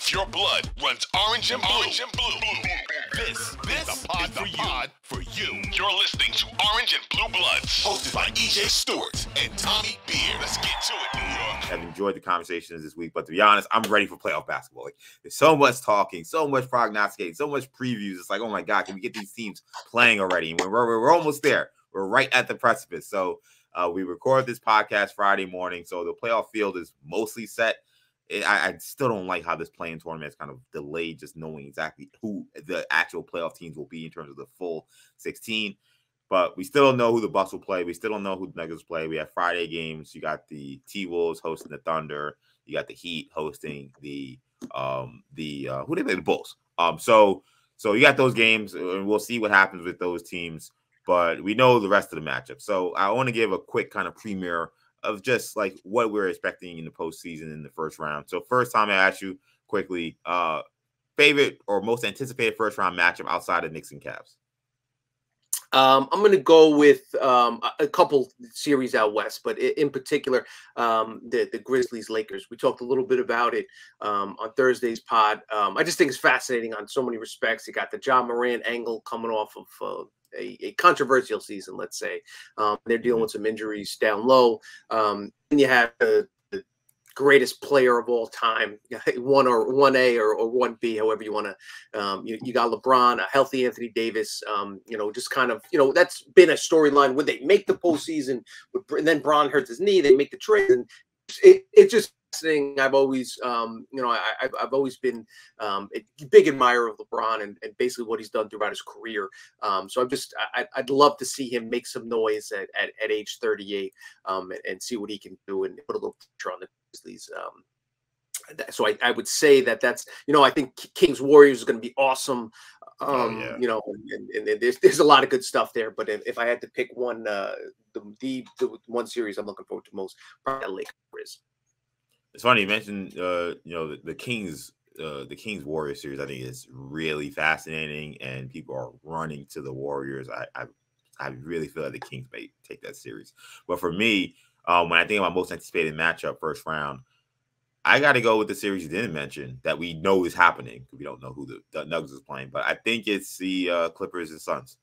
If your blood runs orange and blue, this is the pod for you. You're listening to Orange and Blue Bloods, hosted by EJ Stewart and Tommy Beer. Let's get to it, New York. I've enjoyed the conversations this week, but to be honest, I'm ready for playoff basketball. Like, there's so much talking, so much prognosticating, so much previews. It's like, oh my God, can we get these teams playing already? And we're almost there. We're right at the precipice. So we record this podcast Friday morning, so the playoff field is mostly set. I still don't like how this play-in tournament is kind of delayed, just knowing exactly who the actual playoff teams will be in terms of the full 16. But we still don't know who the Bucks will play. We still don't know who the Nuggets play. We have Friday games. You got the T-Wolves hosting the Thunder. You got the Heat hosting the who they play, the Bulls. So you got those games, and we'll see what happens with those teams. But we know the rest of the matchup. So I want to give a quick kind of premiere of just like what we're expecting in the postseason in the first round. So first time I ask you quickly, favorite or most anticipated first round matchup outside of Knicks and Cavs? I'm going to go with a couple series out west, but in particular, the Grizzlies-Lakers. We talked a little bit about it on Thursday's pod. I just think it's fascinating on so many respects. You got the Ja Morant angle coming off of a controversial season, let's say. They're dealing with some injuries down low. And you have the greatest player of all time, 1A or 1B, however you want to. You got LeBron, a healthy Anthony Davis. Just kind of, that's been a storyline. Would they make the postseason? And then Bron hurts his knee. They make the trade, and it just. Thing I've always, I've always been a big admirer of LeBron and basically what he's done throughout his career. So I'd love to see him make some noise at age 38 and see what he can do and put a little pressure on the Grizzlies. So I would say that's, I think Kings Warriors is going to be awesome. And there's a lot of good stuff there. But if I had to pick one, the one series I'm looking forward to most, probably the Lakers. It's funny you mentioned, the Kings Warriors series. I think is really fascinating, and people are running to the Warriors. I really feel like the Kings may take that series. But for me, when I think about most anticipated matchup first round, I got to go with the series you didn't mention that we know is happening. We don't know who the Nuggets is playing, but I think it's the Clippers and Suns.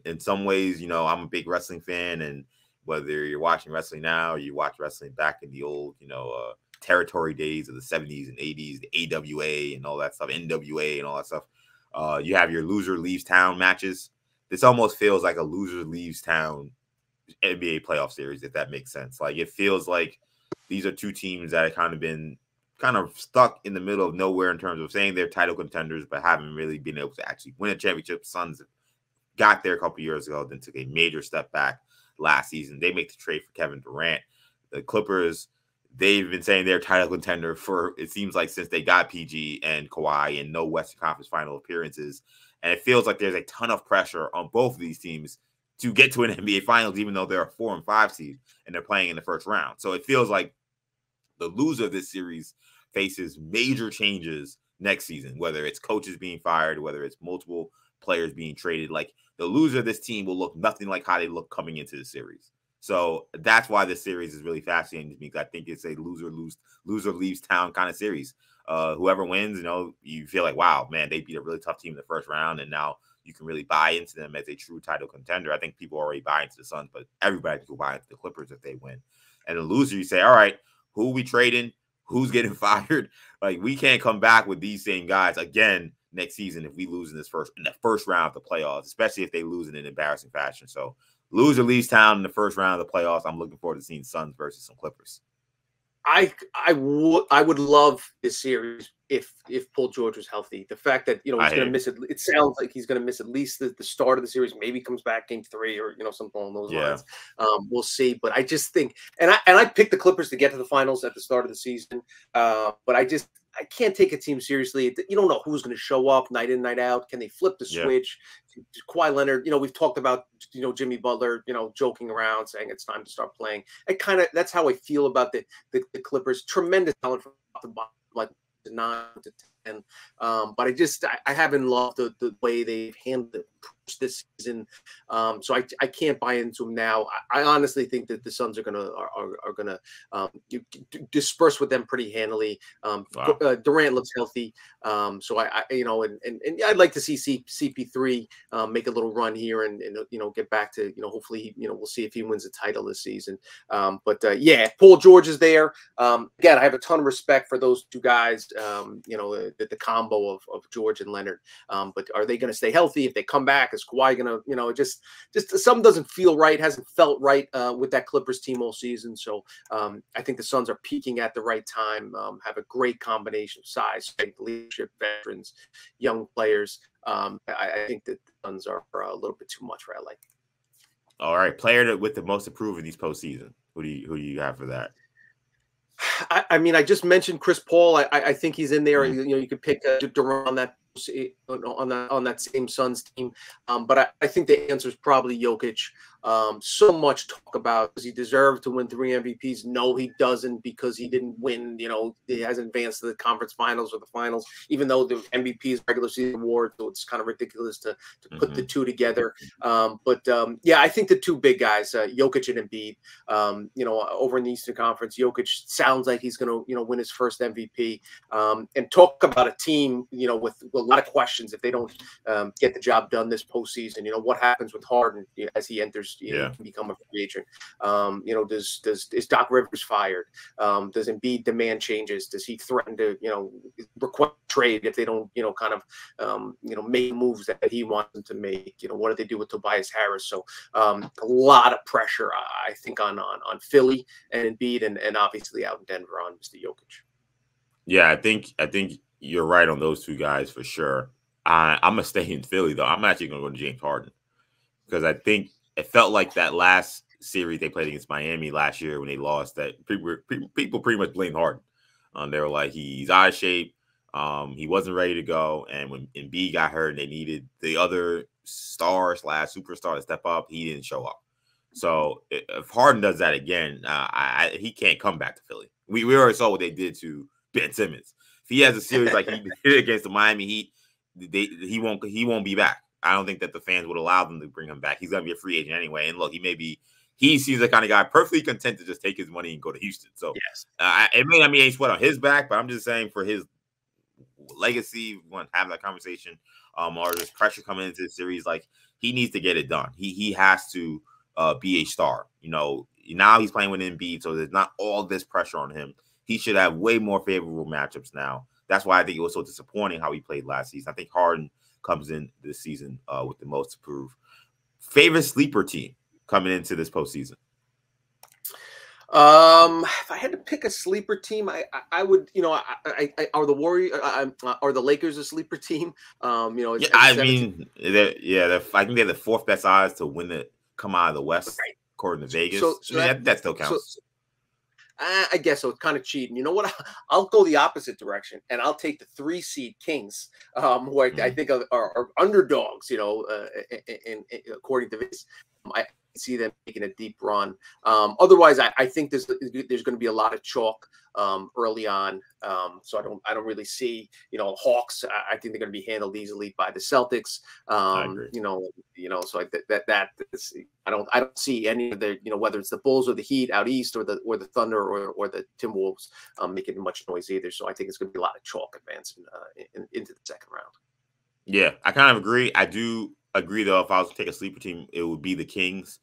In some ways, I'm a big wrestling fan, and whether you're watching wrestling now or you watch wrestling back in the old, territory days of the 70s and 80s, the AWA and all that stuff, NWA and all that stuff, you have your loser leaves town matches. This almost feels like a loser leaves town NBA playoff series, if that makes sense. Like, it feels like these are two teams that have kind of been stuck in the middle of nowhere in terms of saying they're title contenders, but haven't really been able to actually win a championship. Suns got there a couple years ago, then took a major step back last season. They make the trade for Kevin Durant. The Clippers, they've been saying they're title contender for, it seems like, since they got PG and Kawhi and no Western Conference final appearances. And it feels like there's a ton of pressure on both of these teams to get to an NBA Finals, even though they're a 4 and 5 seed and they're playing in the first round. So it feels like the loser of this series faces major changes next season, whether it's coaches being fired, whether it's multiple players being traded. Like, the loser of this team will look nothing like how they look coming into the series. So that's why this series is really fascinating to me, because I think it's a loser leaves town kind of series. Whoever wins, you feel like, wow, man, they beat a really tough team in the first round, and now you can really buy into them as a true title contender. I think people already buy into the Suns, but everybody can buy into the Clippers if they win. And the loser, you say, all right, who are we trading? Who's getting fired? Like, we can't come back with these same guys again next season if we lose in the first round of the playoffs, especially if they lose in an embarrassing fashion. So loser leaves town in the first round of the playoffs. I'm looking forward to seeing Suns versus some Clippers. I would love this series if Paul George was healthy. The fact that he's going to miss it. It sounds like he's going to miss at least the start of the series. Maybe comes back game 3 or something along those lines. We'll see. But I just think, and I picked the Clippers to get to the finals at the start of the season. But I can't take a team seriously. You don't know who's going to show up night in, night out. Can they flip the switch? Kawhi Leonard, we've talked about, Jimmy Butler, joking around saying it's time to start playing. That's how I feel about the Clippers. Tremendous talent from the bottom, like 9 to 10. But I haven't loved the way they've handled the this season. So I can't buy into them now. I honestly think that the Suns are gonna disperse with them pretty handily. Wow. Durant looks healthy, so I and I'd like to see CP3 make a little run here and get back to hopefully we'll see if he wins the title this season. But yeah, Paul George is there. Again, I have a ton of respect for those two guys. The combo of George and Leonard. But are they going to stay healthy? If they come back, is Kawhi going to just something doesn't feel right, hasn't felt right with that Clippers team all season. So I think the Suns are peaking at the right time. Have a great combination of size, strength, leadership, veterans, young players. I think that the Suns are a little bit too much for LA. All right, player with the most improved in these postseason. Who do you have for that? I mean, I just mentioned Chris Paul. I think he's in there. You could pick Durant on that same Suns team, but I think the answer is probably Jokic. So much talk about, does he deserve to win 3 MVPs? No, he doesn't, because he didn't win. He hasn't advanced to the conference finals or the finals, even though the MVP is regular season award. So it's kind of ridiculous to put the two together. But yeah, I think the two big guys, Jokic and Embiid, over in the Eastern Conference, Jokic sounds like he's going to, win his first MVP. And talk about a team, with a lot of questions if they don't get the job done this postseason. What happens with Harden as he enters, become a free agent? Is Doc Rivers fired? Does Embiid demand changes? Does he threaten to, request trade if they don't, make moves that he wants them to make? What do they do with Tobias Harris? So a lot of pressure, I think, on Philly and Embiid, and obviously out in Denver on Mr. Jokic. Yeah, I think you're right on those two guys for sure. I'm gonna stay in Philly though. I'm actually gonna go to James Harden, because I think it felt like that last series they played against Miami last year when they lost, that people pretty much blamed Harden. They were like, he's out of shape. He wasn't ready to go. And when Embiid got hurt and they needed the other star/superstar to step up, he didn't show up. So if Harden does that again, he can't come back to Philly. We already saw what they did to Ben Simmons. If he has a series like he did against the Miami Heat, he won't be back. I don't think that the fans would allow them to bring him back. He's going to be a free agent anyway. And look, he seems the kind of guy perfectly content to just take his money and go to Houston. So yes, it may not be a sweat on his back, but I'm just saying for his legacy, we want to have that conversation. Or there's pressure coming into the series, like he needs to get it done. He has to be a star. Now he's playing with Embiid, so there's not all this pressure on him. He should have way more favorable matchups now. That's why I think it was so disappointing how he played last season. I think Harden comes in this season with the most to prove. Favorite sleeper team coming into this postseason? If I had to pick a sleeper team, I would, are the Warriors, are the Lakers a sleeper team? I think they're the fourth best odds to win it, come out of the West, right, according to Vegas. So that still counts. I guess so. It's kind of cheating. You know what? I'll go the opposite direction, and I'll take the 3 seed Kings, who I think are underdogs. According to this, I see them making a deep run. Otherwise, I think there's going to be a lot of chalk early on. So I don't really see, Hawks. I think they're going to be handled easily by the Celtics. I agree. So I don't see any of the, whether it's the Bulls or the Heat out east, or the Thunder or the Timberwolves making much noise either. So I think it's going to be a lot of chalk advancing into the second round. Yeah, I kind of agree. I do agree, though, if I was to take a sleeper team, it would be the Kings,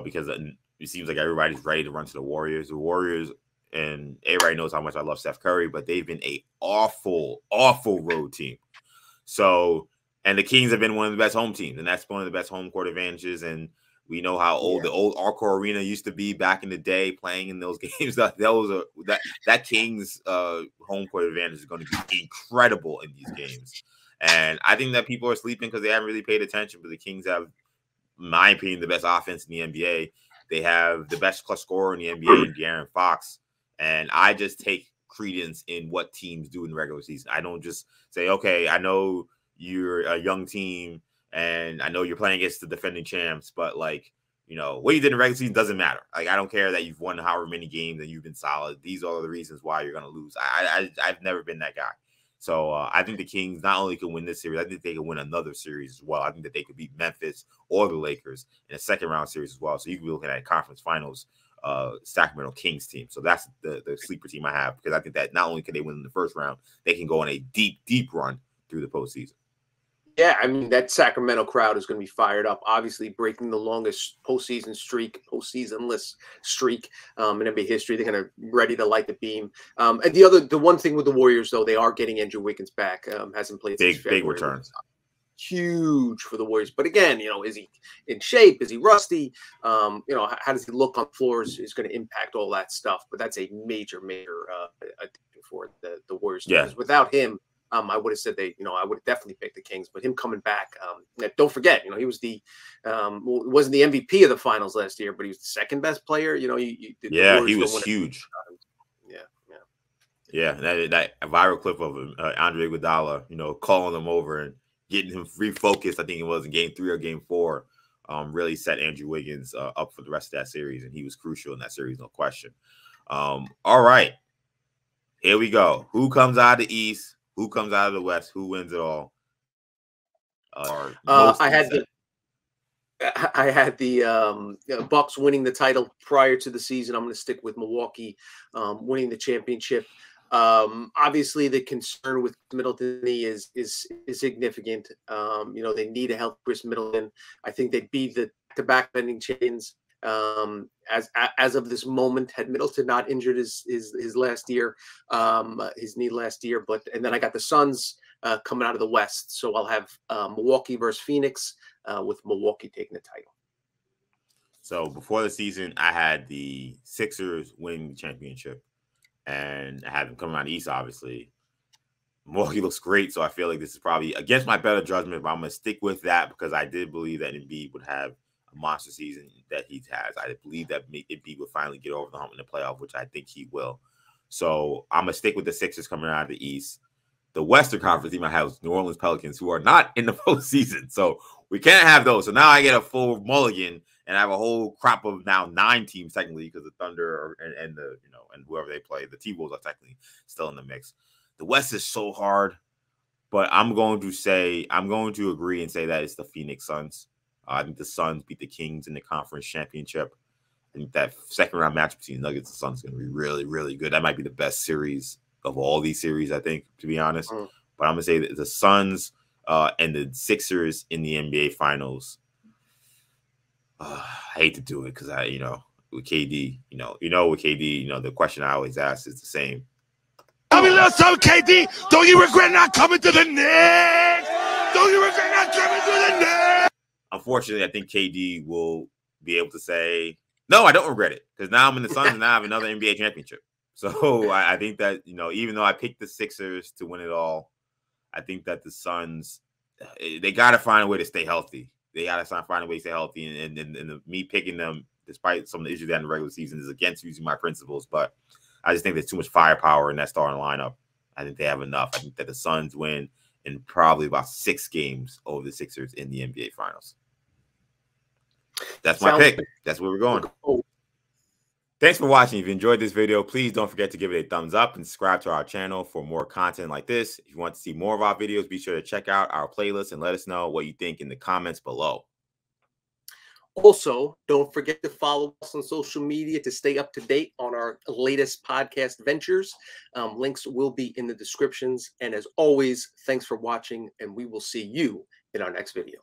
because it seems like everybody's ready to run to the Warriors. The Warriors, and everybody knows how much I love Steph Curry, but they've been a awful road team. So, and the Kings have been one of the best home teams, and that's one of the best home court advantages. And we know how old the old Arco Arena used to be back in the day, playing in those games. That Kings home court advantage is going to be incredible in these games. And I think that people are sleeping because they haven't really paid attention. But the Kings have, in my opinion, the best offense in the NBA. They have the best clutch scorer in the NBA, in De'Aaron Fox. And I just take credence in what teams do in the regular season. I don't just say, okay, I know you're a young team and I know you're playing against the defending champs, but what you did in the regular season doesn't matter. Like, I don't care that you've won however many games and you've been solid. These are the reasons why you're going to lose. I've never been that guy. So I think the Kings not only can win this series, I think they can win another series as well. I think that they could beat Memphis or the Lakers in a second round series as well. So you can be looking at conference finals, Sacramento Kings team. So that's the sleeper team I have, because I think that not only can they win in the first round, they can go on a deep run through the postseason. Yeah, I mean, that Sacramento crowd is going to be fired up. Obviously, breaking the longest postseasonless streak in NBA history. They're going to ready to light the beam. And the one thing with the Warriors, though, they are getting Andrew Wiggins back. Hasn't played since February. Big return. Huge for the Warriors. But again, is he in shape? Is he rusty? How does he look on floors is going to impact all that stuff. But that's a major addition for the Warriors. Yeah. Because without him, I would have said I would have definitely picked the Kings, but him coming back, don't forget, he was wasn't the MVP of the finals last year, but he was the second best player. He was huge. Yeah. That viral clip of him, Andre Iguodala, calling him over and getting him refocused. I think it was in Game 3 or Game 4. Really set Andrew Wiggins up for the rest of that series, and he was crucial in that series, no question. All right, here we go. Who comes out of the East? Who comes out of the West? Who wins it all? I had the Bucks winning the title prior to the season. I'm going to stick with Milwaukee winning the championship. Obviously, the concern with Middleton is significant. They need a healthy Chris Middleton. I think they'd be the back bending chains. As of this moment, had Middleton not injured his last year, his knee last year, and then I got the Suns coming out of the West, so I'll have Milwaukee versus Phoenix, with Milwaukee taking the title. So before the season, I had the Sixers winning the championship, and I had them coming out of the East. Obviously, Milwaukee looks great, so I feel like this is probably against my better judgment, but I'm gonna stick with that because I did believe that Embiid would have a monster season that he has. I believe that Embiid will finally get over the hump in the playoff, which I think he will. So I'm going to stick with the Sixers coming out of the East. The Western Conference team I have is New Orleans Pelicans, who are not in the postseason. So we can't have those. So now I get a full mulligan, and I have a whole crop of now 9 teams technically, because the Thunder and the and whoever they play, the T-Wolves are technically still in the mix. The West is so hard, but I'm going to agree and say that it's the Phoenix Suns. I think the Suns beat the Kings in the conference championship. I think that second round match between Nuggets and Suns is going to be really, really good. That might be the best series of all these series, I think, to be honest. But I'm going to say that the Suns and the Sixers in the NBA Finals. I hate to do it because with KD, with KD, the question I always ask is the same. Tell me a little something, KD. Don't you regret not coming to the Knicks? Don't you regret not coming to the Knicks? Unfortunately, I think KD will be able to say, no, I don't regret it, because now I'm in the Suns and now I have another NBA championship. So I think that, even though I picked the Sixers to win it all, I think that the Suns, they got to find a way to stay healthy. They got to find a way to stay healthy. And me picking them, despite some of the issues they had in the regular season, is against using my principles. But I just think there's too much firepower in that starting lineup. I think they have enough. I think that the Suns win in probably about 6 games over the Sixers in the NBA Finals. That's my pick. That's where we're going. Thanks for watching. If you enjoyed this video, please don't forget to give it a thumbs up and subscribe to our channel for more content like this. If you want to see more of our videos, be sure to check out our playlist and let us know what you think in the comments below. Also, don't forget to follow us on social media to stay up to date on our latest podcast ventures. Links will be in the descriptions. And as always, thanks for watching, and we will see you in our next video.